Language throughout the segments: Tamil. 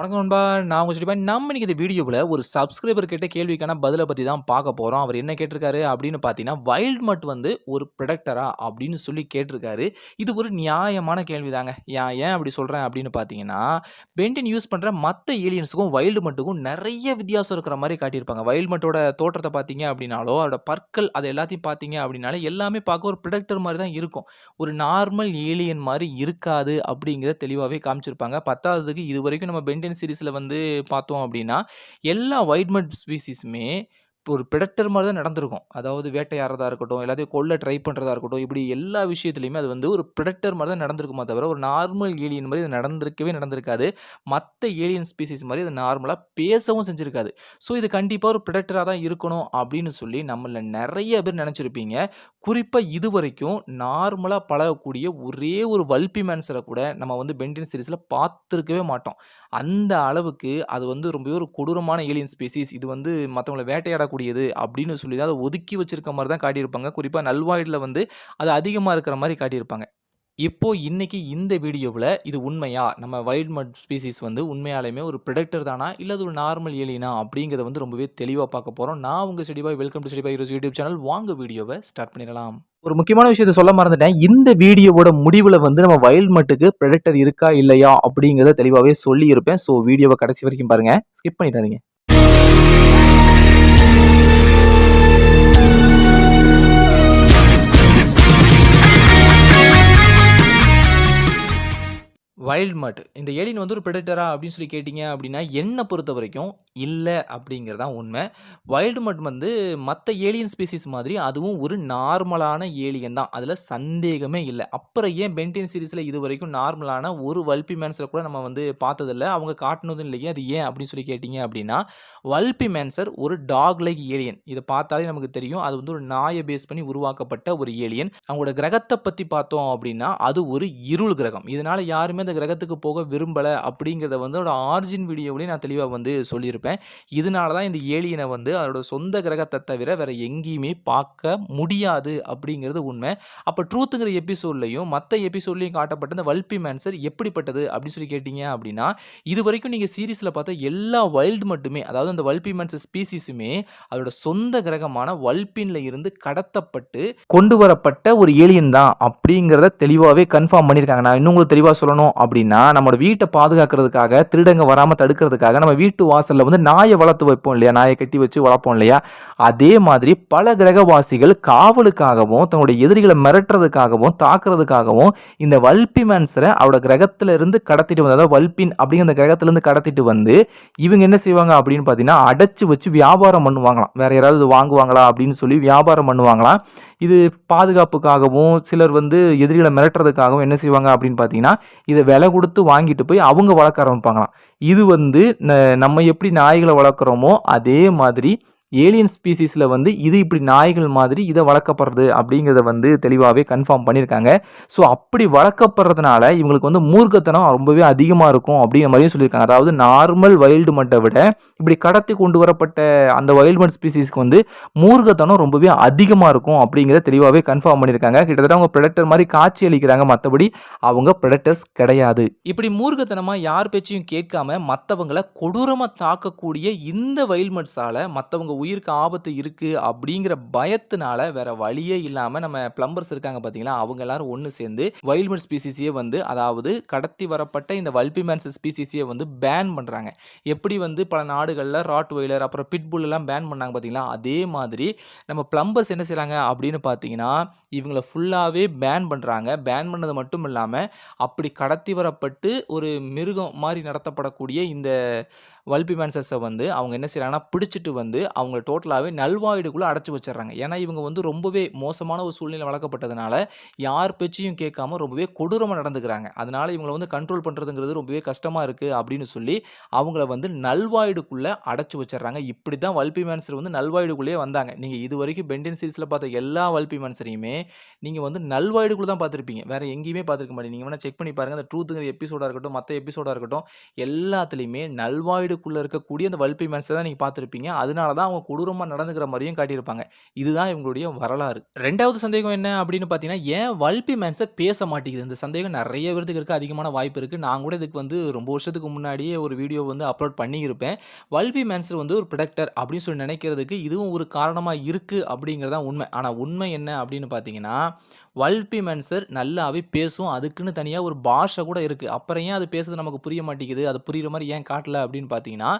வணக்கம் நண்பா. நான் உங்க ஸ்ரீபன். நம்ம இன்னைக்கு இந்த வீடியோவுல ஒரு சப்ஸ்கிரைபர் கேட்ட கேள்விக்கான பதில பத்தி தான் பார்க்க போறோம். அவர் என்ன கேட்டிருக்காரு அப்படின்னு பார்த்தீங்கன்னா, வைல்ட் மட் வந்து ஒரு பிரெடக்டரா? அப்படின்னு சொல்லி கேட்டிருக்காரு. இது ஒரு நியாயமான கேள்விதாங்க. ஏன் அப்படி சொல்றேன் அப்படின்னு பார்த்தீங்கன்னா, பென் 10 யூஸ் பண்ற மத்த ஏலியன்ஸுக்கும் வைல்ட் மட்டுக்கும் நெறைய வித்தியாசம் இருக்கிற மாரி காட்டியிருப்பாங்க. வைல்ட் மட்டோட தோற்றத்த பார்த்தீங்க அப்படின்னாலோ, அதோட பற்கள் அது எல்லாத்தையும் பார்த்தீங்க அப்படின்னாலே, எல்லாமே பார்க்க ஒரு பிரெடக்டர் மாரி தான் இருக்கும். ஒரு நார்மல் ஏலியன் மாரி இருக்காது அப்படிங்கிறத தெளிவாவே காமிச்சிருப்பாங்க. 10வதுக்கு இதுவரைக்கும் நம்ம பென் 10 சீரிஸ்ல வந்து பார்த்தோம் அப்படின்னா, எல்லா வைட் மட் ஸ்பீசிஸுமே ஒரு பிரெடேட்டர் மாரி தான் நடந்திருக்கும். அதாவது வேட்டையாடுறதா இருக்கட்டும், எல்லாத்தையும் கொல்ல ட்ரை பண்றதா இருக்கட்டும், இப்படி எல்லா விஷயத்திலயுமே அது வந்து ஒரு பிரெடேட்டர் மாரி தான் நடந்திருக்குமே தவிர, ஒரு நார்மல் ஏலியன் மாரி அது நடந்திருக்காது. மத்த ஏலியன் ஸ்பீசிஸ் மாரி அது நார்மலா பேசவும் செஞ்சிருக்காது. ஸோ இது கண்டிப்பா ஒரு பிரெடேட்டரா தான் இருக்கணும் அப்படின்னு சொல்லி நம்மள நெறைய பேர் நெனச்சிருப்பீங்க. குறிப்பா இதுவரைக்கும் நார்மலா பழகக்கூடிய ஒரே ஒரு வல்பி மேன்சர கூட நம்ம வந்து பென் 10 சீரிஸ்ல பார்த்திருக்கவே மாட்டோம். அந்த அளவுக்கு அது வந்து ரொம்பவே ஒரு கொடூரமான ஏலியன் ஸ்பீசிஸ். இது வந்து மத்தவங்கள வேட்டையாடக்கூடியது அப்படின்னு சொல்லி தான் அத ஒதுக்கி வச்சிருக்க மாரி தான் காட்டியிருப்பாங்க. குறிப்பா நல்வாய்டுல வந்து அது அதிகமா இருக்கிற மாரி காட்டியிருப்பாங்க. இப்போ இன்னைக்கு இந்த வீடியோவுல இது உண்மையா? நம்ம வைல்ட் மட் ஸ்பீசிஸ் வந்து உண்மையாலுமே ஒரு பிரெடேட்டர் தானா? இல்ல அது ஒரு நார்மல் ஏலியனா? அப்படிங்கிறத வந்து ரொம்பவே தெளிவா பார்க்க போறோம். நான் உங்க study bye. Welcome to study bye heroes YouTube channel. வாங்க வீடியோவ ஸ்டார்ட் பண்ணிறலாம். ஒரு முக்கியமான விஷயத்த சொல்ல மறந்துட்டேன். இந்த வீடியோவோட முடிவுல வந்து நம்ம வைல்ட் மட்டுக்கு பிரெடேட்டர் இருக்கா? இல்லையா? அப்படிங்கிறத தெளிவாவே சொல்லியிருப்பேன். ஸோ வீடியோவ கடைசி வரைக்கும் பாருங்க. ஸ்கிப் பண்ணிடாதீங்க. வைல்ட் மட். இந்த ஏலியன் வந்து ஒரு பிரெடேட்டரா அப்படின்னு சொல்லி கேட்டீங்க அப்படின்னா, என்ன பொறுத்தவரைக்கும் இல்ல அப்படிங்கிறது தான் உண்மை. வைல்ட் மட் வந்து மத்த ஏலியன் ஸ்பீசிஸ் மாதிரி அதுவும் ஒரு நார்மலான ஏலியன் தான். அதுல சந்தேகமே இல்ல. அப்புறம் ஏன் பென் 10 சீரிஸ்ல இதுவரைக்கும் நார்மலான ஒரு வல்பி மேன்சர கூட நம்ம வந்து பார்த்ததில்ல. அவங்க காட்டுனதும் இல்லையே. அது ஏன் அப்படின்னு சொல்லி கேட்டீங்க அப்படின்னா, வல்பி மேன்சர் ஒரு டாக் லைக் ஏலியன். இத பார்த்தாலே நமக்கு தெரியும். அது வந்து ஒரு நாய பேஸ் பண்ணி உருவாக்கப்பட்ட ஒரு ஏலியன். அவங்களோட கிரகத்த பத்தி பார்த்தோம் அப்படின்னா, அது ஒரு இருள் கிரகம். இதனால யாருமே அந்த கிரகத்துக்கு போக விரும்பல அப்படிங்கிறத வந்து அதோட ஆரிஜின் வீடியோவிலேயே நான் தெளிவா வந்து சொல்லியிருப்பேன். இதனால தான் இந்த ஏலியன வந்து அதோட சொந்த கிரகத்த தவிர வேற எங்கேயுமே பார்க்க முடியாது அப்படிங்கிறது உண்மை. அப்ப ட்ரூத்ங்கிற எபிசோட்லயும் மத்த எபிசோட்லயும் காட்டப்பட்ட இந்த வல்பி மேன்சர் எப்படிப்பட்டது அப்படின்னு சொல்லி கேட்டீங்க அப்படின்னா, இதுவரைக்கும் நீங்க சீரிஸ்ல பார்த்த எல்லா வைல்ட் மட்டுமே, அதாவது அந்த வல்பி மேன்சர் ஸ்பீசிஸுமே அதோட சொந்த கிரகமான வல்பின்ல இருந்து கடத்தப்பட்டு கொண்டு வரப்பட்ட ஒரு ஏலியன் தான் அப்படிங்கிறத தெளிவாவே கன்ஃபார்ம் பண்ணியிருக்காங்க. நான் இன்னும் உங்களுக்கு தெளிவா சொல்லணும் அப்படின்னா, நம்மளோட வீட்டை பாதுகாக்கிறதுக்காக, திருடங்க வராம தடுக்கிறதுக்காக நம்ம வீட்டு வாசல்ல வந்து நாயை வளர்த்து வைப்போம் இல்லையா? நாயை கட்டி வச்சு வளர்ப்போம் இல்லையா? அதே மாதிரி பல கிரகவாசிகள் காவலுக்காகவும், தன்னுடைய எதிரிகளை மிரட்டுறதுக்காகவும், தாக்குறதுக்காகவும் இந்த வல்பி மேன்சரை அவரோட கிரகத்துல இருந்து கடத்திட்டு வந்து, அதாவது வல்பின் அப்படிங்கிற அந்த கிரகத்துல இருந்து கடத்திட்டு வந்து இவங்க என்ன செய்வாங்க அப்படின்னு பார்த்தீங்கன்னா, அடைச்சு வச்சு வியாபாரம் பண்ணுவாங்களாம். வேற யாராவது வாங்குவாங்களா அப்படின்னு சொல்லி வியாபாரம் பண்ணுவாங்களாம். இது பாதுகாப்புக்காகவும், சிலர் வந்து எதிரிகளை மிரட்டுறதுக்காகவும் என்ன செய்வாங்க அப்படின்னு பார்த்தீங்கன்னா, இதை விலை கொடுத்து வாங்கிட்டு போய் அவங்க வளர்க்க ஆரம்பிப்பாங்களாம். இது வந்து நம்ம எப்படி நாய்களை வளர்க்குறோமோ அதே மாதிரி ஏலியன் ஸ்பீசிஸில் வந்து இது இப்படி நாய்கள் மாதிரி இதை வளர்க்கப்படுறது அப்படிங்கிறத வந்து தெளிவாகவே கன்ஃபார்ம் பண்ணியிருக்காங்க. ஸோ அப்படி வளர்க்கப்படுறதுனால இவங்களுக்கு வந்து மூர்க்கத்தனம் ரொம்பவே அதிகமாக இருக்கும் அப்படிங்கிற மாதிரியும் சொல்லியிருக்காங்க. அதாவது நார்மல் வைல்டு மட்டை விட இப்படி கடத்தி கொண்டு வரப்பட்ட அந்த வைல்டு மட் ஸ்பீசிஸ்க்கு வந்து மூர்க்கத்தனம் ரொம்பவே அதிகமாக இருக்கும் அப்படிங்கிறத தெளிவாகவே கன்ஃபார்ம் பண்ணியிருக்காங்க. கிட்டத்தட்ட அவங்க பிரெடேட்டர் மாதிரி காட்சி அளிக்கிறாங்க. மற்றபடி அவங்க பிரெடேட்டர்ஸ் கிடையாது. இப்படி மூர்க்கத்தனமா யார் பேச்சையும் கேட்காம மற்றவங்களை கொடூரமாக தாக்கக்கூடிய இந்த வைல்ட் மட்ஸால மற்றவங்க உயிருக்கு ஆபத்து இருக்கு அப்படிங்கிற பயத்தினால வேற வழியே இல்லாம நம்ம பிளம்பர்ஸ் இருக்காங்க பாத்தீங்களா, அவங்க எல்லாரும் ஒன்று சேர்ந்து வைல்ட் மட் ஸ்பீசிஸையே வந்து, அதாவது கடத்தி வரப்பட்ட இந்த வல்பி மேன்சர் ஸ்பீசிஸையே வந்து பேன் பண்றாங்க. எப்படி வந்து பல நாடுகளில் ராட் வைலர் அப்புறம் பிட்புல் எல்லாம் பேன் பண்ணாங்க பார்த்தீங்களா, அதே மாதிரி நம்ம பிளம்பர்ஸ் என்ன செய்கிறாங்க அப்படின்னு பார்த்தீங்கன்னா, இவங்களை ஃபுல்லாகவே பேன் பண்ணுறாங்க. பேன் பண்ணது மட்டும் இல்லாமல் அப்படி கடத்தி வரப்பட்டு ஒரு மிருகம் மாதிரி நடத்தப்படக்கூடிய இந்த வல்பி மேன்சர்ஸை வந்து அவங்க என்ன செய்கிறாங்கன்னா, பிடிச்சிட்டு வந்து அவங்க டோட்டலாகவே நல்வாய்டுக்குள்ளே அடைச்சி வச்சிடறாங்க. ஏன்னா இவங்க வந்து ரொம்பவே மோசமான ஒரு சூழ்நிலை வளர்க்கப்பட்டதுனால யார் பேச்சையும் கேட்காம ரொம்பவே கொடூரமாக நடந்துக்கிறாங்க. அதனால இவங்களை வந்து கண்ட்ரோல் பண்ணுறதுங்கிறது ரொம்பவே கஷ்டமாக இருக்குது அப்படின்னு சொல்லி அவங்கள வந்து நல்வாய்டுக்குள்ளே அடைச்சி வச்சிடறாங்க. இப்படி தான் வல்பி மேன்சர் வந்து நல்வாய்டுக்குள்ளேயே வந்தாங்க. நீங்கள் இது வரைக்கும் பென் 10 சீரிஸில் பார்த்த எல்லா வல்பி மேன்சரையுமே நீங்கள் வந்து நல்வாய்டுக்குள்ளே தான் பார்த்துருப்பீங்க. வேறு எங்கேயுமே பார்த்துருக்க மாட்டீங்க. நீங்கள் வேணால் செக் பண்ணி பாருங்கள். அந்த ட்ரூத்துங்கிற எபிசோடாக இருக்கட்டும், மற்ற எபிசோடாக இருக்கட்டும், எல்லாத்துலேயுமே நல்வாய்டுக்குள்ளே இருக்கக்கூடிய அந்த வல்பி மேன்சரை தான் நீங்கள் பார்த்துருப்பீங்க. அதனால தான் அவங்க நம்ம கொடூரமா நடந்துக்கிற மாரியும் காட்டியிருப்பாங்க. இதுதான் இவங்களுடைய வரலாறு. 2வது சந்தேகம் என்ன அப்படின்னு பார்த்தீங்கன்னா, ஏன் வல்பி மேன்சர் பேச மாட்டேங்குது? இந்த சந்தேகம் நெறைய பேருக்கு இருக்க அதிகமான வாய்ப்பு இருக்கு. நான் கூட இதுக்கு வந்து ரொம்ப வருஷத்துக்கு முன்னாடியே ஒரு வீடியோ வந்து அப்லோட் பண்ணியிருப்பேன். வல்பி மேன்சர் வந்து ஒரு ப்ரெடக்டர் அப்படின்னு சொல்லி நினைக்கிறதுக்கு இதுவும் ஒரு காரணமா இருக்கு அப்படிங்கிறது தான் உண்மை. ஆனா உண்மை என்ன அப்படின்னு பார்த்தீங்கன்னா, வல்பி மேன்சர் நல்லாவே பேசும். அதுக்குன்னு தனியா ஒரு பாஷை கூட இருக்கு. அப்புறம் ஏன் அது பேசுறது நமக்கு புரிய மாட்டேங்குது? அது புரியிற மாரி ஏன் காட்டல அப்படின்னு பார்த்தீங்கன்னா,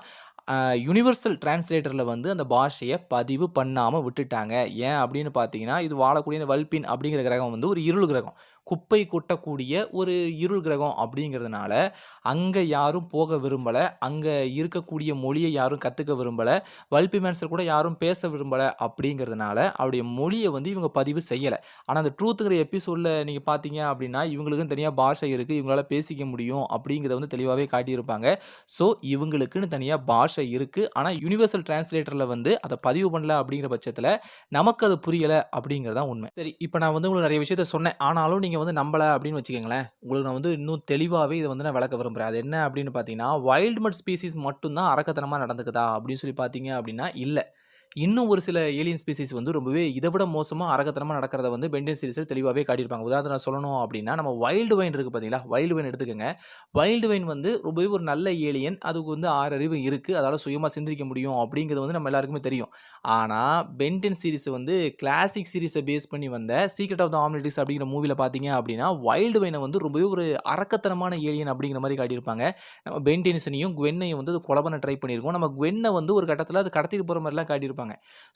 யுனிவர்சல் டிரான்ஸ்லேட்டர்ல வந்து அந்த பாஷைய பதிவு பண்ணாம விட்டுட்டாங்க. ஏன் அப்படின்னு பார்த்தீங்கன்னா, இது வாழக்கூடிய இந்த வல்பின் அப்படிங்கிற கிரகம் வந்து ஒரு இருள் கிரகம். குப்பை கொட்டக்கூடிய ஒரு இருள் கிரகம் அப்படிங்கிறதுனால, அங்க யாரும் போக விரும்பல. அங்க இருக்கக்கூடிய மொழிய யாரும் கத்துக்க விரும்பல. வல்பி மேன்சர் கூட யாரும் பேச விரும்பல அப்படிங்கிறதுனால, அவருடைய மொழிய வந்து இவங்க பதிவு செய்யல. ஆனா, அந்த ட்ரூத்ங்கிற எபிசோட்ல நீங்க பார்த்தீங்க அப்படின்னா, இவங்களுக்குன்னு தனியா பாஷை இருக்கு. இவங்களால பேசிக்க முடியும் அப்படிங்கிறத வந்து தெளிவாவே காட்டியிருப்பாங்க. ஸோ, இவங்களுக்குன்னு தனியா பாஷை இருக்கு. ஆனா, யுனிவர்சல் டிரான்ஸ்லேட்டர்ல வந்து அத பதிவு பண்ணல அப்படிங்கிற பட்சத்தில, நமக்கு அது புரியல அப்படிங்கிறது தான் உண்மை. சரி, இப்ப நான் வந்து உங்களுக்கு நெறைய விஷயத்த சொன்னேன். ஆனாலும் நீங்க வந்து நம்பல அப்படின்னு வச்சுக்கங்களேன். உங்களுக்கு நான் வந்து இன்னும் தெளிவாவே இத வந்து நான் விளக்க விரும்புறேன். அது என்ன அப்படின்னு பார்த்தீங்கன்னா, வைல்ட் மட் ஸ்பீசிஸ் மட்டும் தான் அரக்கத்தனமா நடந்துக்குதா அப்படின்னு சொல்லி பார்த்தீங்க அப்படின்னா, இல்ல. இன்னும் ஒரு சில ஏலியன் ஸ்பீசிஸ் வந்து ரொம்பவே இத விட மோசமா அரக்கத்தனமா நடக்கிறத வந்து பென் 10 சீரிஸ்ல தெளிவாவே காட்டியிருப்பாங்க. உதாரணத்துக்கு சொல்லணும் அப்படின்னா, நம்ம வைல்ட் வைன் இருக்கு பார்த்தீங்களா? வைல்ட் வைன் எடுத்துக்கங்க. வைல்ட் வைன் வந்து ரொம்பவே ஒரு நல்ல ஏலியன். அதுக்கு வந்து 6 அறிவு இருக்கு. அதால சுயமா சிந்திக்க முடியும் அப்படிங்கிறது வந்து நம்ம எல்லாருக்குமே தெரியும். ஆனா, பென் 10 சீரிஸ் வந்து கிளாசிக் சீரிஸ பேஸ் பண்ணி வந்த சீக்ரெட் ஆஃப் த ஆம்னிட்ரிக்ஸ் அப்படிங்கிற மூவில பார்த்தீங்க அப்படின்னா, வைல்ட் வைன வந்து ரொம்பவே ஒரு அரக்கத்தனமான ஏலியன் அப்படிங்கிற மாரி காட்டியிருப்பாங்க. நம்ம பென் டென்னிஸனையும், குவென்னையும் வந்து அது கொலை பண்ண ட்ரை பண்ணியிருக்கும். நம்ம குவென்ன வந்து ஒரு கட்டத்தில அது கடத்திட்டு போற மாரிலாம் காட்டியிருப்பாங்க.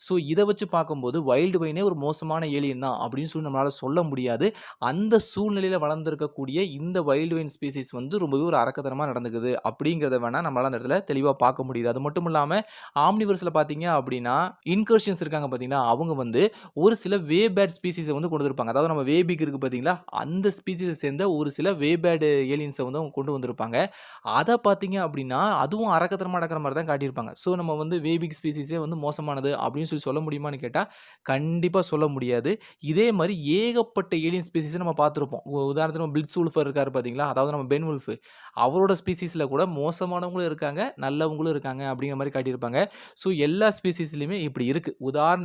ஸோ, இத வச்சு பார்க்கும்போது வைல்ட் வைனே ஒரு மோசமான ஏலியன் தான் அப்படின்னு சொல்லி நம்மளால சொல்ல முடியாது. அந்த சூழ்நிலையில வளர்ந்திருக்கக்கூடிய இந்த வைல்ட் வைன் ஸ்பீசிஸ் வந்து ரொம்பவே ஒரு அரக்கத்தனமா நடந்துக்குது அப்படிங்கிறத வேணா நம்மளால அந்த இடத்துல தெளிவா பார்க்க முடியுது. அது மட்டும் இல்லாம ஆம்னிவர்ஸ்ல பார்த்தீங்க அப்படின்னா, இன்கர்ஷன்ஸ் இருக்காங்க பார்த்தீங்களா? அவங்க வந்து ஒரு சில வே பேட் ஸ்பீசிஸ வந்து கொண்டு வந்திருப்பாங்க. அதாவது நம்ம வே பிக் இருக்கு பார்த்தீங்களா? அந்த ஸ்பீசிஸ சேர்ந்த ஒரு சில வே பேட் ஏலியன்ஸ வந்து அவங்க கொண்டு வந்திருப்பாங்க. அத பார்த்தீங்க அப்படின்னா, அதுவும் அரக்கத்தனமா நடக்கிற மாரி தான் காட்டியிருப்பாங்க. ஸோ, நம்ம வந்து வே பிக் ஸ்பீசிஸே வந்து மோசமானது அப்படின்னு சொல்லி சொல்ல முடியுமான்னு கேட்டா, கண்டிப்பா சொல்ல முடியாது. இதே மாரி ஏகப்பட்ட ஏலியன் ஸ்பீசிஸ நம்ம பார்த்திருப்போம். உதாரணத்துக்கு பிளிட்ஸ் வுல்ஃபர் இருக்காரு பார்த்தீங்களா? அதாவது நம்ம பென் வுல்ஃப். அவரோட ஸ்பீசிஸ்ல கூட மோசமானவங்களும் இருக்காங்க, நல்லவங்களும் இருக்காங்க அப்படிங்கிற மாரி காட்டியிருப்பாங்க. ஸோ, எல்லா ஸ்பீசிஸ்லயுமே இப்படி இருக்கு.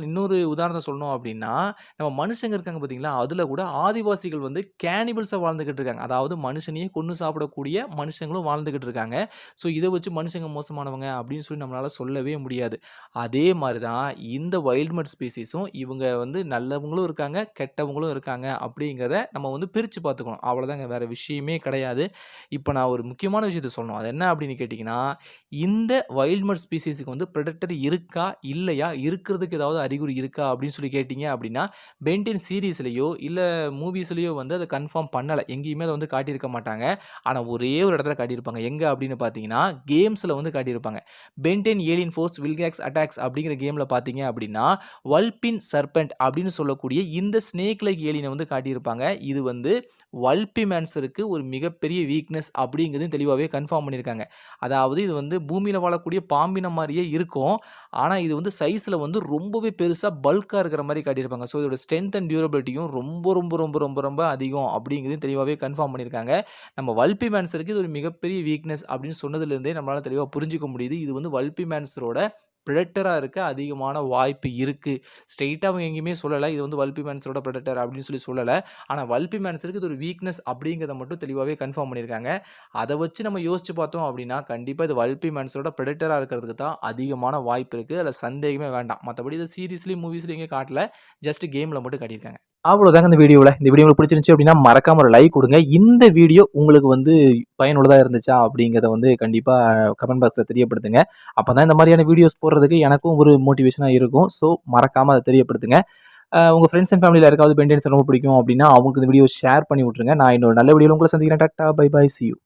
இன்னொரு உதாரணத்த சொல்லணும் அப்படின்னா, நம்ம மனுஷங்க இருக்காங்க பார்த்தீங்களா? அதுல கூட ஆதிவாசிகள் வந்து கேனிபல்ஸா வாழ்ந்துகிட்டு இருக்காங்க. அதாவது மனுஷனையே கொன்னு சாப்பிடக்கூடிய மனுஷங்களும் வாழ்ந்துகிட்டு இருக்காங்க. ஸோ, இத வச்சு மனுஷங்க மோசமானவங்க அப்படின்னு சொல்லி நம்மளால சொல்லவே முடியாது. அதே மாரி தான் இந்த வைல்ட் மட் ஸ்பீசிஸும் இவங்க வந்து நல்லவங்களும் இருக்காங்க, கெட்டவங்களும் இருக்காங்க அப்படிங்கிறத நம்ம வந்து பிரிச்சு பார்த்துக்கணும். அவ்வளோதாங்க. வேற விஷயமே கிடையாது. இப்ப நான் ஒரு முக்கியமான விஷயத்த சொல்லணும். அது என்ன அப்படின்னு கேட்டீங்கன்னா, இந்த வைல்ட் மட் ஸ்பீசிஸ்க்கு வந்து பிரெடேட்டர் இருக்கா? இல்லையா? இருக்கிறதுக்கு ஏதாவது அறிகுறி இருக்கா? அப்படின்னு சொல்லி கேட்டீங்க அப்படின்னா, பென் 10 சீரிஸ்லயோ இல்ல மூவிஸ்லயோ வந்து அத கன்ஃபார்ம் பண்ணல. எங்கேயுமே அத வந்து காட்டியிருக்க மாட்டாங்க. ஆனா ஒரே ஒரு இடத்துல காட்டியிருப்பாங்க. எங்க அப்படின்னு பார்த்தீங்கன்னா, கேம்ஸ்ல வந்து காட்டியிருப்பாங்க. Ben 10 alien force Vilgax attacks அப்படிங்கிற கேம்ல பார்த்தீங்க அப்படின்னா, வல்பின் சர்பென்ட் அப்படின்னு சொல்லக்கூடிய இந்த ஸ்னேக் லைக் ஏலியன வந்து காட்டியிருப்பாங்க. இது வந்து வல்பி மேன்சருக்கு ஒரு மிகப்பெரிய வீக்னஸ் அப்படிங்கிறதையும் தெளிவாவே கன்ஃபார்ம் பண்ணியிருக்காங்க. அதாவது இது வந்து பூமியில வாழக்கூடிய பாம்பின மாரியே இருக்கும். ஆனா, இது வந்து சைஸ்ல வந்து ரொம்பவே பெருசா பல்கா இருக்கிற மாரி காட்டியிருப்பாங்க. ஸோ, இதோட ஸ்ட்ரென்த் அண்ட் டியூரபிலிட்டியும் ரொம்ப ரொம்ப ரொம்ப ரொம்ப ரொம்ப அதிகம் அப்படிங்கிறதையும் தெளிவாவே கன்ஃபார்ம் பண்ணியிருக்காங்க. நம்ம வல்பி மேன்சருக்கு இது ஒரு மிகப்பெரிய வீக்னஸ் அப்படின்னு சொன்னதிலிருந்தே நம்மளால தெளிவா புரிஞ்சுக்க முடியுது. இது வந்து வல்பி மேன்சரோட பிரெடேட்டரா இருக்க அதிகமான வாய்ப்பு இருக்கு. ஸ்ட்ரெயிட்டா அவங்க எங்கேயுமே சொல்லல. இது வந்து வல்பி மேன்சரோட பிரெடேட்டர் அப்படின்னு சொல்லி சொல்லல. ஆனா, வல்பி மேன்சருக்கு இது ஒரு வீக்னஸ் அப்படிங்கிறத மட்டும் தெளிவாவே கன்ஃபார்ம் பண்ணியிருக்காங்க. அத வச்சு நம்ம யோசிச்சு பார்த்தோம் அப்படின்னா, கண்டிப்பா இது வல்பி மேன்சரோட பிரெடேட்டரா இருக்கிறதுக்கு தான் அதிகமான வாய்ப்பு இருக்கு. அதுல சந்தேகமே வேண்டாம். மத்தபடி இது சீரிஸ்லயும், மூவிஸ்லயும் எங்கேயும் காட்டல. ஜஸ்ட் கேம்ல மட்டும் காட்டியிருக்காங்க. அவ்வளோதாங்க இந்த வீடியோல. இந்த வீடியோ உங்களுக்கு பிடிச்சிருந்துச்சு அப்படின்னா, மறக்காம ஒரு லைக் குடுங்க. இந்த வீடியோ உங்களுக்கு வந்து பயனுள்ளதா இருந்துச்சா? அப்படிங்கிறத வந்து கண்டிப்பா கமெண்ட் பாக்ஸ்ல தெரியப்படுத்துங்க. அப்பதான் இந்த மாரியான வீடியோஸ் போடுறதுக்கு எனக்கும் ஒரு மோட்டிவேஷனா இருக்கும். ஸோ, மறக்காம அத தெரியப்படுத்துங்க. உங்க ஃப்ரெண்ட்ஸ் அண்ட் ஃபேமிலில யாருக்காவது பென் 10 ரொம்ப பிடிக்கும் அப்படின்னா, அவங்களுக்கு இந்த வீடியோ ஷேர் பண்ணி விட்டுருங்க. நான் இன்னொரு நல்ல வீடியோல உங்கள சந்திக்கிறேன். Tata, bye bye, C you.